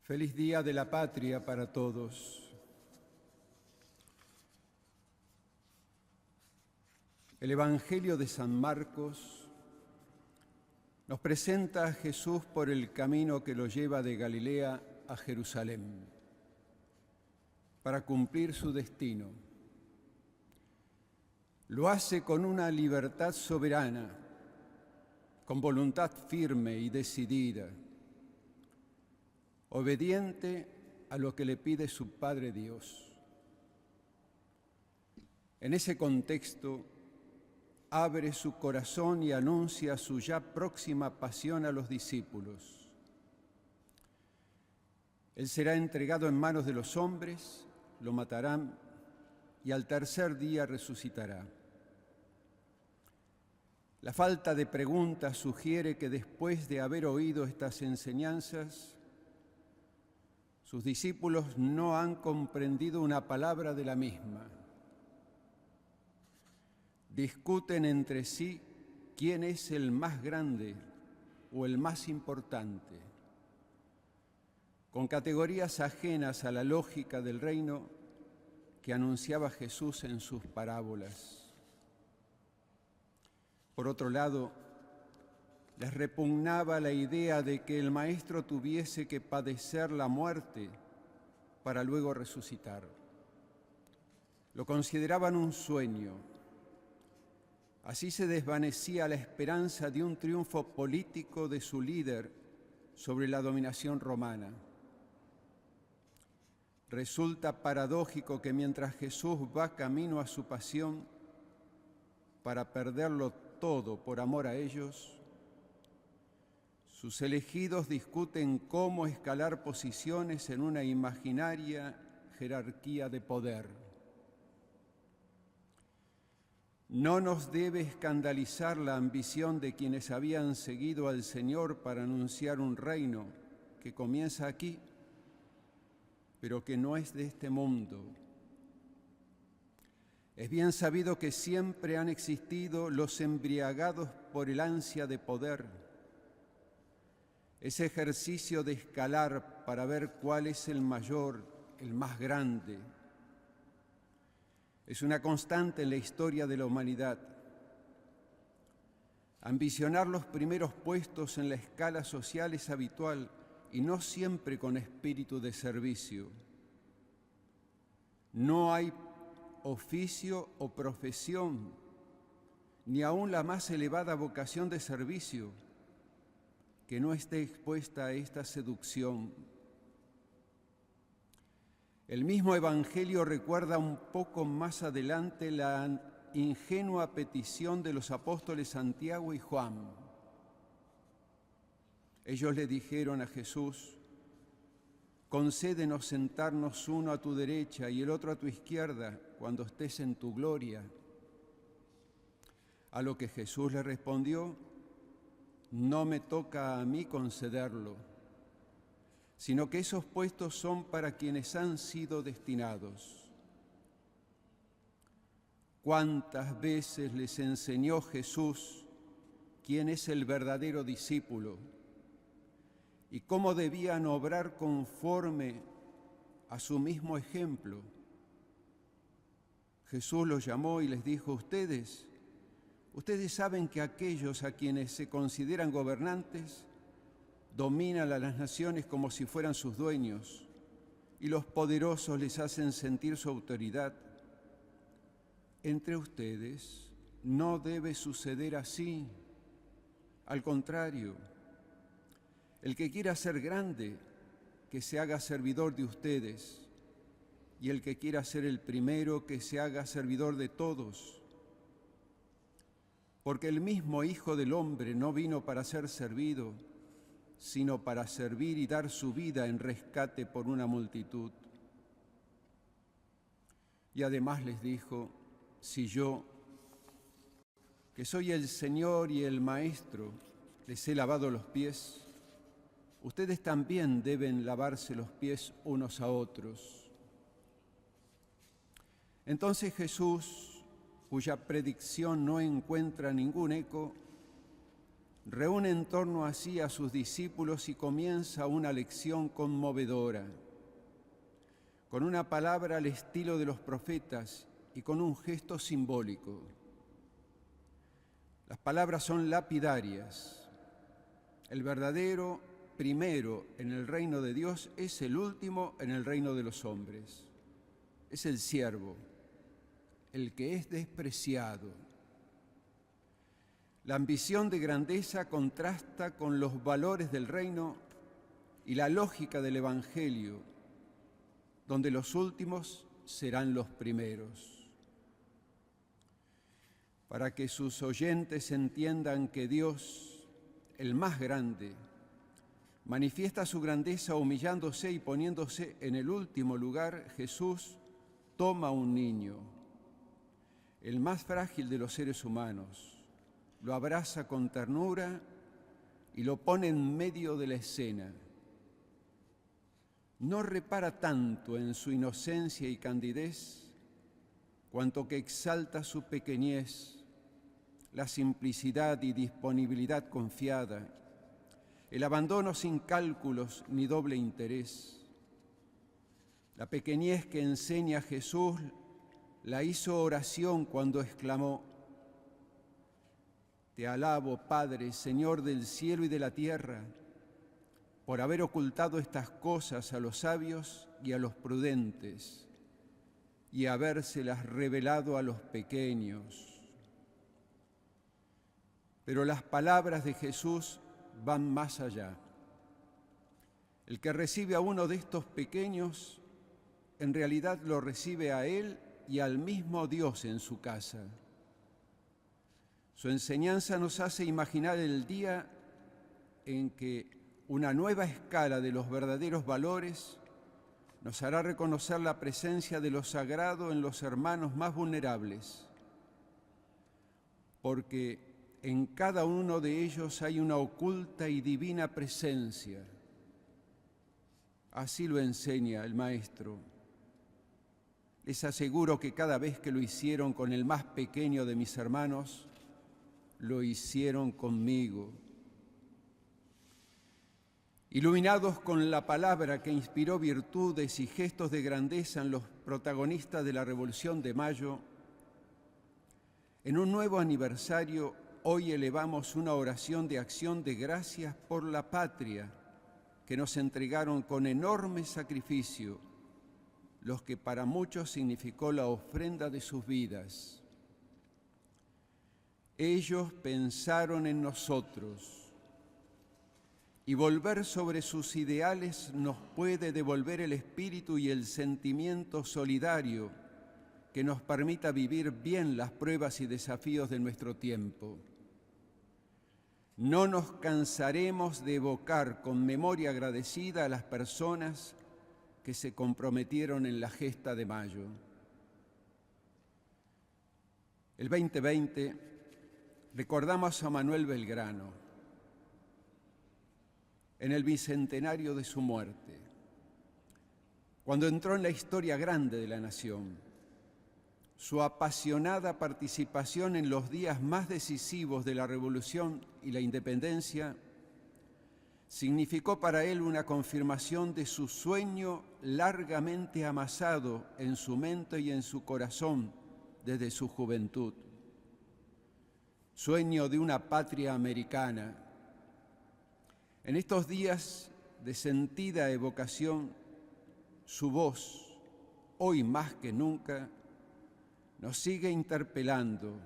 Feliz Día de la Patria para todos. El Evangelio de San Marcos nos presenta a Jesús por el camino que lo lleva de Galilea a Jerusalén para cumplir su destino. Lo hace con una libertad soberana, con voluntad firme y decidida, obediente a lo que le pide su Padre Dios. En ese contexto, abre su corazón y anuncia su ya próxima pasión a los discípulos. Él será entregado en manos de los hombres, lo matarán y al tercer día resucitará. La falta de preguntas sugiere que después de haber oído estas enseñanzas, sus discípulos no han comprendido una palabra de la misma. Discuten entre sí quién es el más grande o el más importante, con categorías ajenas a la lógica del reino que anunciaba Jesús en sus parábolas. Por otro lado, les repugnaba la idea de que el Maestro tuviese que padecer la muerte para luego resucitar. Lo consideraban un sueño. Así se desvanecía la esperanza de un triunfo político de su líder sobre la dominación romana. Resulta paradójico que mientras Jesús va camino a su pasión para perderlo todo por amor a ellos, sus elegidos discuten cómo escalar posiciones en una imaginaria jerarquía de poder. No nos debe escandalizar la ambición de quienes habían seguido al Señor para anunciar un reino que comienza aquí, pero que no es de este mundo. Es bien sabido que siempre han existido los embriagados por el ansia de poder, ese ejercicio de escalar para ver cuál es el mayor, el más grande. Es una constante en la historia de la humanidad. Ambicionar los primeros puestos en la escala social es habitual y no siempre con espíritu de servicio. No hay oficio o profesión, ni aún la más elevada vocación de servicio, que no esté expuesta a esta seducción. El mismo Evangelio recuerda un poco más adelante la ingenua petición de los apóstoles Santiago y Juan. Ellos le dijeron a Jesús: concédenos sentarnos uno a tu derecha y el otro a tu izquierda cuando estés en tu gloria. A lo que Jesús le respondió: no me toca a mí concederlo, sino que esos puestos son para quienes han sido destinados. ¿Cuántas veces les enseñó Jesús quién es el verdadero discípulo y cómo debían obrar conforme a su mismo ejemplo? Jesús los llamó y les dijo: ustedes saben que aquellos a quienes se consideran gobernantes dominan a las naciones como si fueran sus dueños, y los poderosos les hacen sentir su autoridad. Entre ustedes no debe suceder así. Al contrario, el que quiera ser grande, que se haga servidor de ustedes, y el que quiera ser el primero, que se haga servidor de todos. Porque el mismo Hijo del Hombre no vino para ser servido, sino para servir y dar su vida en rescate por una multitud. Y además les dijo: si yo, que soy el Señor y el Maestro, les he lavado los pies, ustedes también deben lavarse los pies unos a otros. Entonces Jesús, cuya predicción no encuentra ningún eco, reúne en torno a sí a sus discípulos y comienza una lección conmovedora, con una palabra al estilo de los profetas y con un gesto simbólico. Las palabras son lapidarias. El verdadero primero en el reino de Dios es el último en el reino de los hombres. Es el siervo, el que es despreciado. La ambición de grandeza contrasta con los valores del reino y la lógica del Evangelio, donde los últimos serán los primeros. Para que sus oyentes entiendan que Dios, el más grande, manifiesta su grandeza humillándose y poniéndose en el último lugar, Jesús toma un niño, el más frágil de los seres humanos, lo abraza con ternura y lo pone en medio de la escena. No repara tanto en su inocencia y candidez, cuanto que exalta su pequeñez, la simplicidad y disponibilidad confiada, el abandono sin cálculos ni doble interés. La pequeñez que enseña Jesús la hizo oración cuando exclamó: Te alabo, Padre, Señor del cielo y de la tierra, por haber ocultado estas cosas a los sabios y a los prudentes, y habérselas revelado a los pequeños. Pero las palabras de Jesús van más allá. El que recibe a uno de estos pequeños, en realidad lo recibe a él y al mismo Dios en su casa. Su enseñanza nos hace imaginar el día en que una nueva escala de los verdaderos valores nos hará reconocer la presencia de lo sagrado en los hermanos más vulnerables, porque en cada uno de ellos hay una oculta y divina presencia. Así lo enseña el Maestro. Les aseguro que cada vez que lo hicieron con el más pequeño de mis hermanos, lo hicieron conmigo. Iluminados con la palabra que inspiró virtudes y gestos de grandeza en los protagonistas de la Revolución de Mayo, en un nuevo aniversario, hoy elevamos una oración de acción de gracias por la patria que nos entregaron con enorme sacrificio, los que para muchos significó la ofrenda de sus vidas. Ellos pensaron en nosotros, y volver sobre sus ideales nos puede devolver el espíritu y el sentimiento solidario que nos permita vivir bien las pruebas y desafíos de nuestro tiempo. No nos cansaremos de evocar con memoria agradecida a las personas que se comprometieron en la gesta de mayo. El 2020 recordamos a Manuel Belgrano en el bicentenario de su muerte, cuando entró en la historia grande de la nación. Su apasionada participación en los días más decisivos de la Revolución y la Independencia significó para él una confirmación de su sueño largamente amasado en su mente y en su corazón desde su juventud. Sueño de una patria americana. En estos días de sentida evocación, su voz, hoy más que nunca, nos sigue interpelando.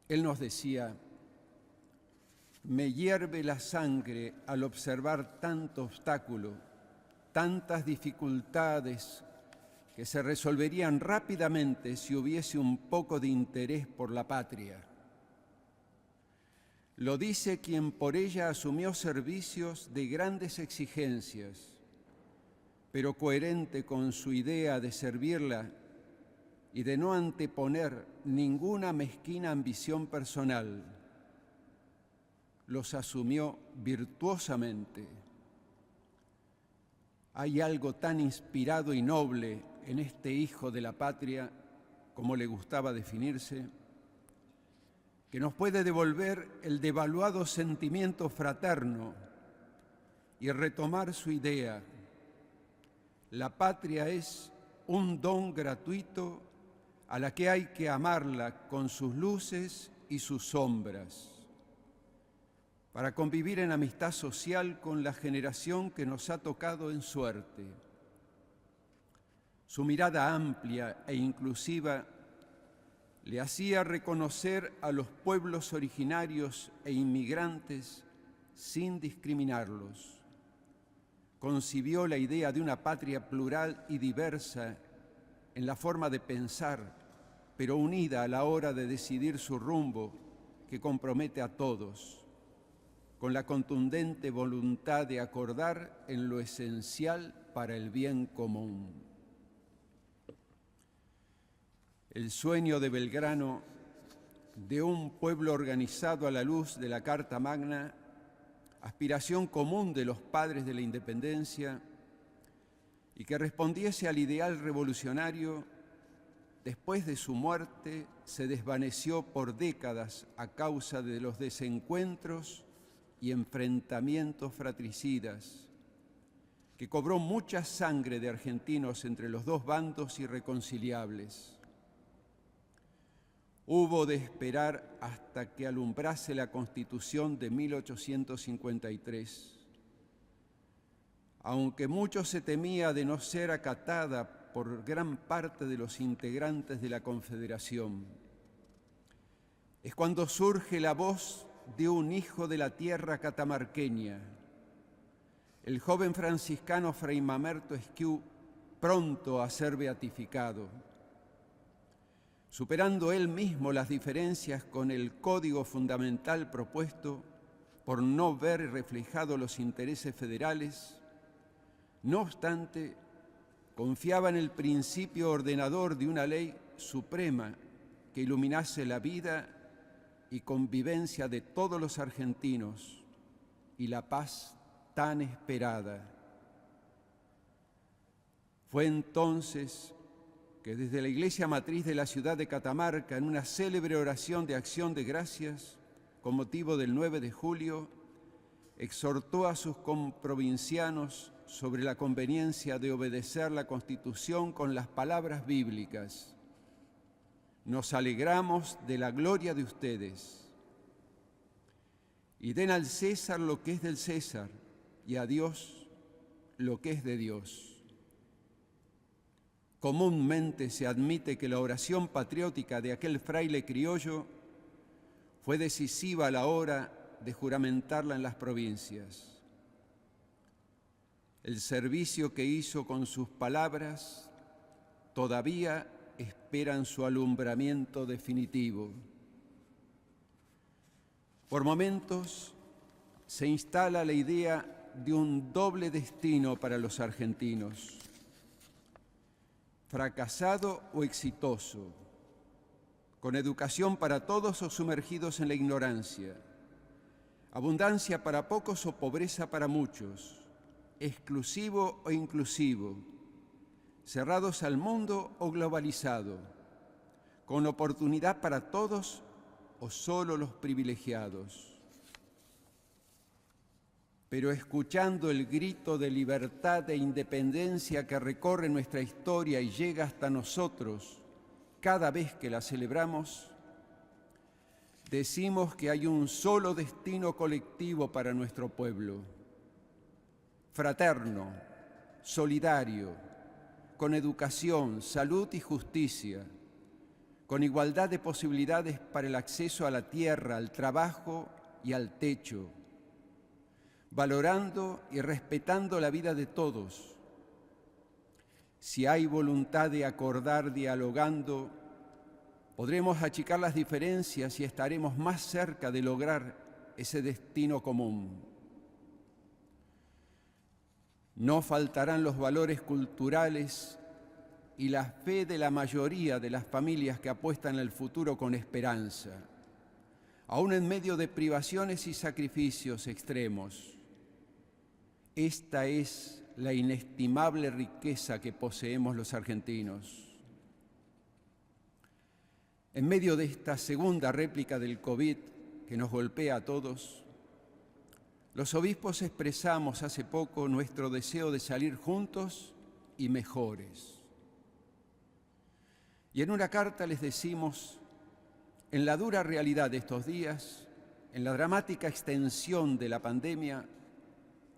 Él nos decía: me hierve la sangre al observar tanto obstáculo, tantas dificultades que se resolverían rápidamente si hubiese un poco de interés por la patria. Lo dice quien por ella asumió servicios de grandes exigencias, pero coherente con su idea de servirla y de no anteponer ninguna mezquina ambición personal. Los asumió virtuosamente. Hay algo tan inspirado y noble en este hijo de la patria, como le gustaba definirse, que nos puede devolver el devaluado sentimiento fraterno y retomar su idea. La patria es un don gratuito a la que hay que amarla con sus luces y sus sombras, para convivir en amistad social con la generación que nos ha tocado en suerte. Su mirada amplia e inclusiva le hacía reconocer a los pueblos originarios e inmigrantes sin discriminarlos. Concibió la idea de una patria plural y diversa en la forma de pensar, pero unida a la hora de decidir su rumbo, que compromete a todos, con la contundente voluntad de acordar en lo esencial para el bien común. El sueño de Belgrano de un pueblo organizado a la luz de la Carta Magna, aspiración común de los padres de la independencia, y que respondiese al ideal revolucionario, después de su muerte se desvaneció por décadas a causa de los desencuentros y enfrentamientos fratricidas, que cobró mucha sangre de argentinos entre los dos bandos irreconciliables. Hubo de esperar hasta que alumbrase la Constitución de 1853. Aunque mucho se temía de no ser acatada por gran parte de los integrantes de la Confederación, es cuando surge la voz de un hijo de la tierra catamarqueña, el joven franciscano Fray Mamerto Esquiú, pronto a ser beatificado. Superando él mismo las diferencias con el código fundamental propuesto por no ver reflejados los intereses federales, no obstante, confiaba en el principio ordenador de una ley suprema que iluminase la vida y convivencia de todos los argentinos y la paz tan esperada. Fue entonces que desde la iglesia matriz de la ciudad de Catamarca, en una célebre oración de acción de gracias con motivo del 9 de julio, exhortó a sus comprovincianos sobre la conveniencia de obedecer la Constitución con las palabras bíblicas: nos alegramos de la gloria de ustedes, y den al César lo que es del César, y a Dios lo que es de Dios. Comúnmente se admite que la oración patriótica de aquel fraile criollo fue decisiva a la hora de juramentarla en las provincias. El servicio que hizo con sus palabras todavía esperan su alumbramiento definitivo. Por momentos se instala la idea de un doble destino para los argentinos: fracasado o exitoso, con educación para todos o sumergidos en la ignorancia, abundancia para pocos o pobreza para muchos, exclusivo o inclusivo, cerrados al mundo o globalizado, con oportunidad para todos o solo los privilegiados. Pero escuchando el grito de libertad e independencia que recorre nuestra historia y llega hasta nosotros cada vez que la celebramos, decimos que hay un solo destino colectivo para nuestro pueblo: fraterno, solidario, con educación, salud y justicia, con igualdad de posibilidades para el acceso a la tierra, al trabajo y al techo, valorando y respetando la vida de todos. Si hay voluntad de acordar dialogando, podremos achicar las diferencias y estaremos más cerca de lograr ese destino común. No faltarán los valores culturales y la fe de la mayoría de las familias que apuestan al futuro con esperanza, aún en medio de privaciones y sacrificios extremos. Esta es la inestimable riqueza que poseemos los argentinos. En medio de esta segunda réplica del COVID que nos golpea a todos, los obispos expresamos hace poco nuestro deseo de salir juntos y mejores. Y en una carta les decimos, en la dura realidad de estos días, en la dramática extensión de la pandemia,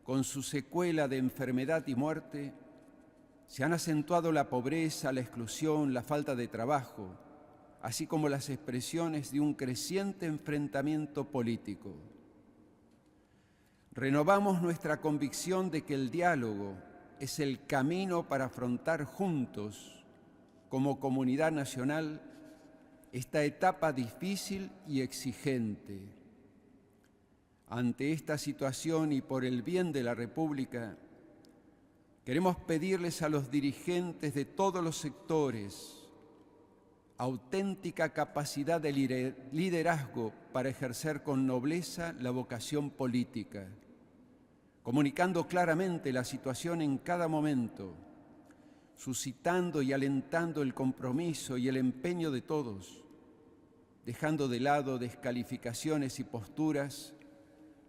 con su secuela de enfermedad y muerte, se han acentuado la pobreza, la exclusión, la falta de trabajo, así como las expresiones de un creciente enfrentamiento político. Renovamos nuestra convicción de que el diálogo es el camino para afrontar juntos, como comunidad nacional, esta etapa difícil y exigente. Ante esta situación y por el bien de la República, queremos pedirles a los dirigentes de todos los sectores auténtica capacidad de liderazgo para ejercer con nobleza la vocación política, comunicando claramente la situación en cada momento, suscitando y alentando el compromiso y el empeño de todos, dejando de lado descalificaciones y posturas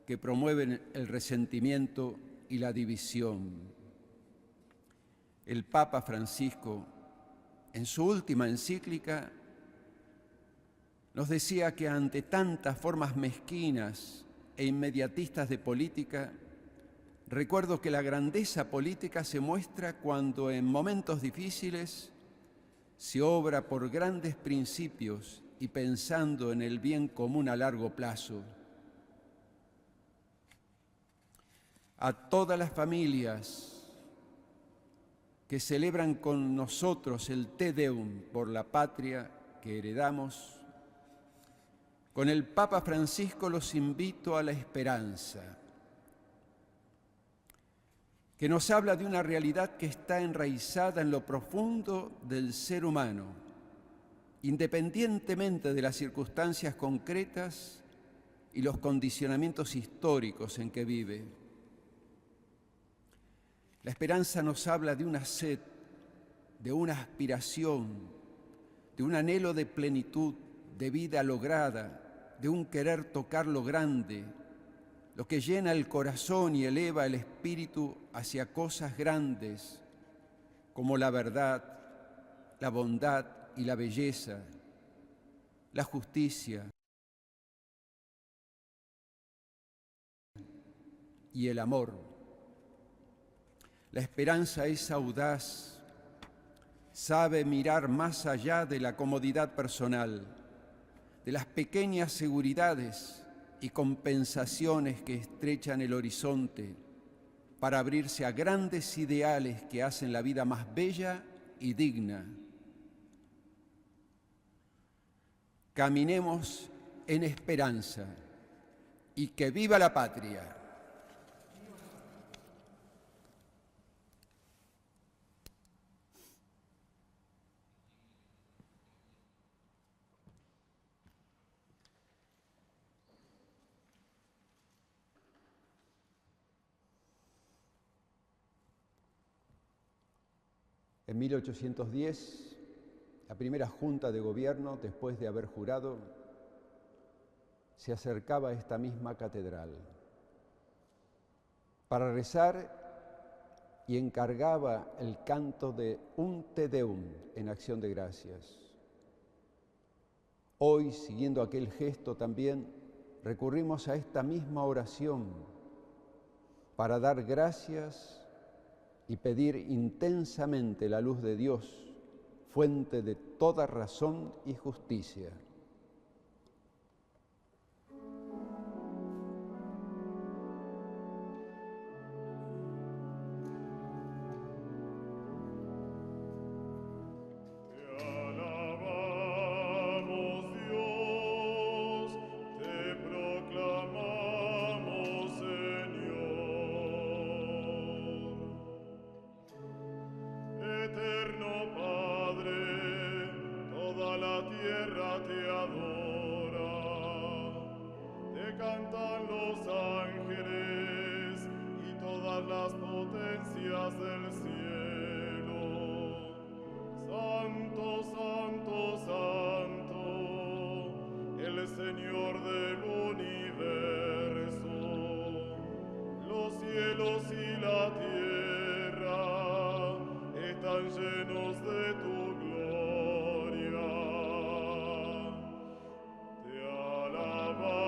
que promueven el resentimiento y la división. El Papa Francisco, en su última encíclica, nos decía que ante tantas formas mezquinas e inmediatistas de política, recuerdo que la grandeza política se muestra cuando en momentos difíciles se obra por grandes principios y pensando en el bien común a largo plazo. A todas las familias que celebran con nosotros el Te Deum por la patria que heredamos, con el Papa Francisco los invito a la esperanza, que nos habla de una realidad que está enraizada en lo profundo del ser humano, independientemente de las circunstancias concretas y los condicionamientos históricos en que vive. La esperanza nos habla de una sed, de una aspiración, de un anhelo de plenitud, de vida lograda, de un querer tocar lo grande, lo que llena el corazón y eleva el espíritu hacia cosas grandes, como la verdad, la bondad y la belleza, la justicia y el amor. La esperanza es audaz, sabe mirar más allá de la comodidad personal, de las pequeñas seguridades y compensaciones que estrechan el horizonte para abrirse a grandes ideales que hacen la vida más bella y digna. Caminemos en esperanza y que viva la patria. En 1810, la primera junta de gobierno, después de haber jurado, se acercaba a esta misma catedral para rezar y encargaba el canto de un Te Deum en acción de gracias. Hoy, siguiendo aquel gesto también, recurrimos a esta misma oración para dar gracias y pedir intensamente la luz de Dios, fuente de toda razón y justicia. Santo, Santo, Santo. Señor del universo. Los cielos y la tierra están llenos de tu gloria. Te alabamos,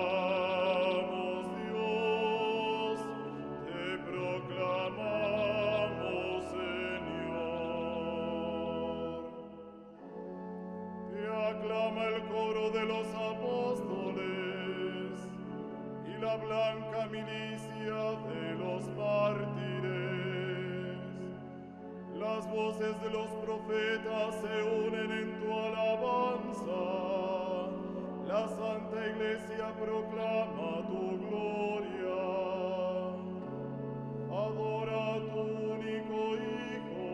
Dios, te proclamamos, Señor. Te aclama el coro de los apóstoles y la blanca milicia de los mártires. Las voces de los profetas se unen en tu alabanza. La Santa Iglesia proclama tu gloria. Adora a tu único Hijo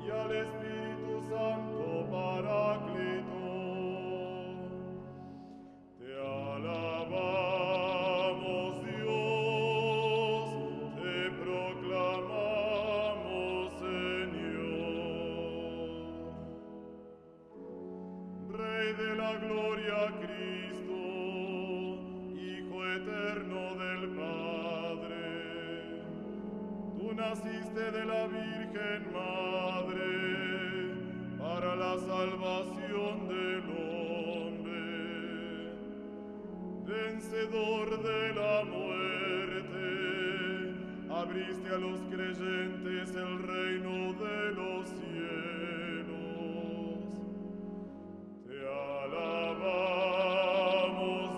y al Espíritu Santo Paráclito. Te alabamos, Dios, te proclamamos, Señor. Rey de la gloria, Cristo, Hijo eterno del Padre, tú naciste de la Virgen Madre para la salvación del hombre. Vencedor de la muerte, abriste a los creyentes el reino de los cielos. Te alabamos,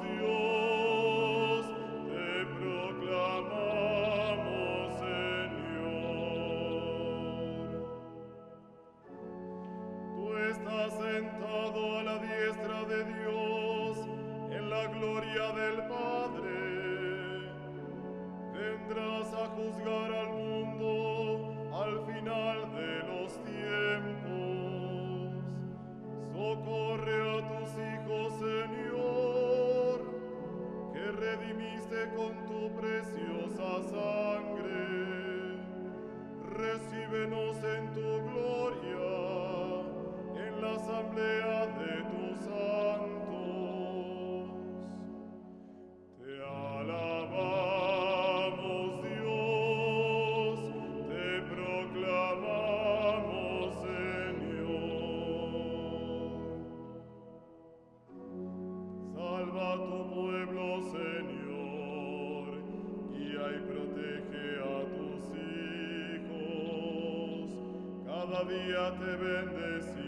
Dios, te proclamamos, Señor. Tú estás sentado a la diestra de Dios en la gloria del Padre. Vendrás a juzgar al mundo al final de los tiempos. Socorre a tus hijos, Señor, que redimiste con tu preciosa sangre. Recíbenos en tu gloria, en la asamblea de tus santos. Te alabamos, Dios, te proclamamos, Señor. Salva a tu pueblo, Señor, guía y protege a tus hijos. Cada día te bendecimos,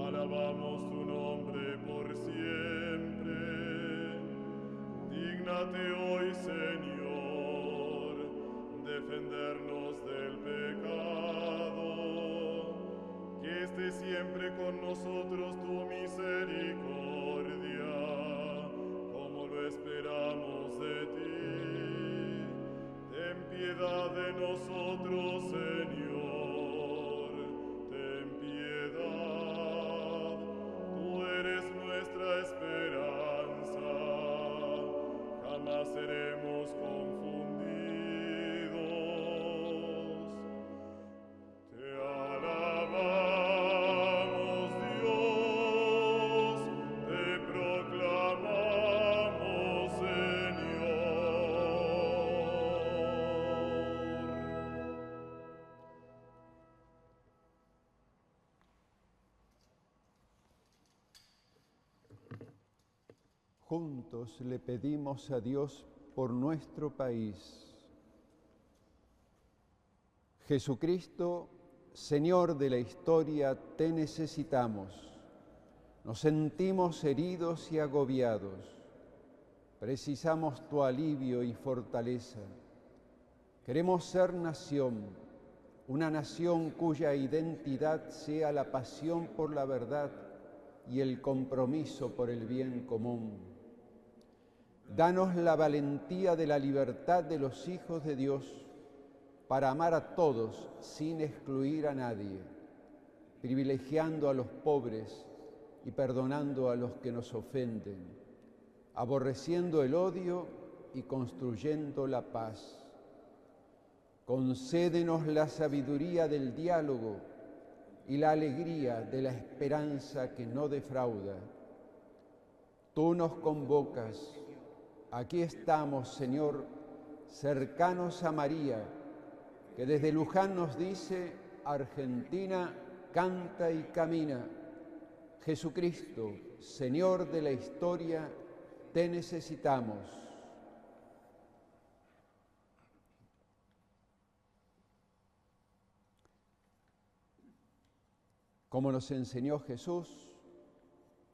alabamos tu nombre por siempre. Dígnate hoy, Señor, defendernos del pecado. Que esté siempre con nosotros tu misericordia, como lo esperamos de ti. Ten piedad de nosotros, Señor, ten piedad. Tú eres nuestra esperanza, jamás seremos confundidos. Te alabamos, Dios, te proclamamos, Señor. Juntos le pedimos a Dios por nuestro país. Jesucristo, Señor de la historia, te necesitamos. Nos sentimos heridos y agobiados. Precisamos tu alivio y fortaleza. Queremos ser nación, una nación cuya identidad sea la pasión por la verdad y el compromiso por el bien común. Danos la valentía de la libertad de los hijos de Dios para amar a todos sin excluir a nadie, privilegiando a los pobres y perdonando a los que nos ofenden, aborreciendo el odio y construyendo la paz. Concédenos la sabiduría del diálogo y la alegría de la esperanza que no defrauda, Tú nos convocas. Aquí estamos, Señor, cercanos a María, que desde Luján nos dice: Argentina canta y camina. Jesucristo, Señor de la historia, te necesitamos. Como nos enseñó Jesús,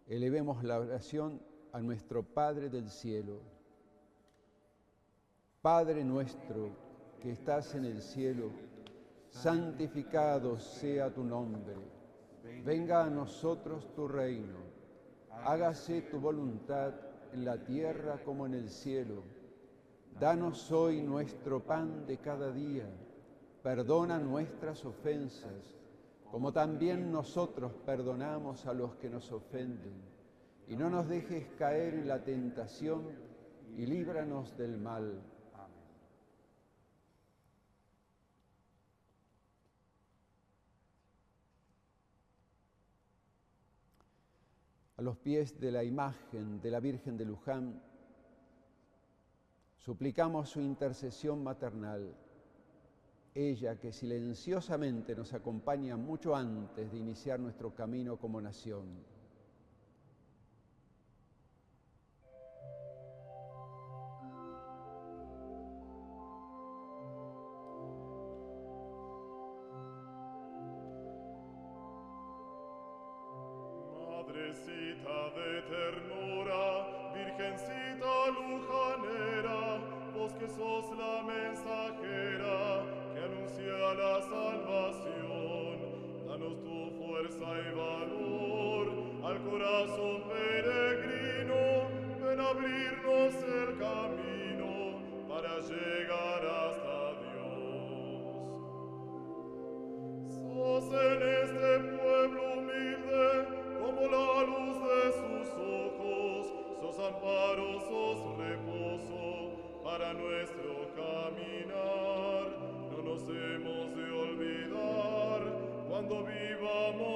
elevemos la oración a nuestro Padre del cielo. Padre nuestro que estás en el cielo, santificado sea tu nombre. Venga a nosotros tu reino. Hágase tu voluntad en la tierra como en el cielo. Danos hoy nuestro pan de cada día. Perdona nuestras ofensas, como también nosotros perdonamos a los que nos ofenden. Y no nos dejes caer en la tentación, y líbranos del mal. A los pies de la imagen de la Virgen de Luján, suplicamos su intercesión maternal. Ella que silenciosamente nos acompaña mucho antes de iniciar nuestro camino como nación. Madrecita de ternura, Virgencita lujanera, vos que sos la mensajera que anuncia la salvación, danos tu fuerza y valor al corazón peregrino, ven a abrirnos el camino para llegar hasta Dios. Sos en este pueblo humilde como la luz de sus ojos, sos amparo, sos reposo para nuestro caminar. No nos hemos de olvidar cuando vivamos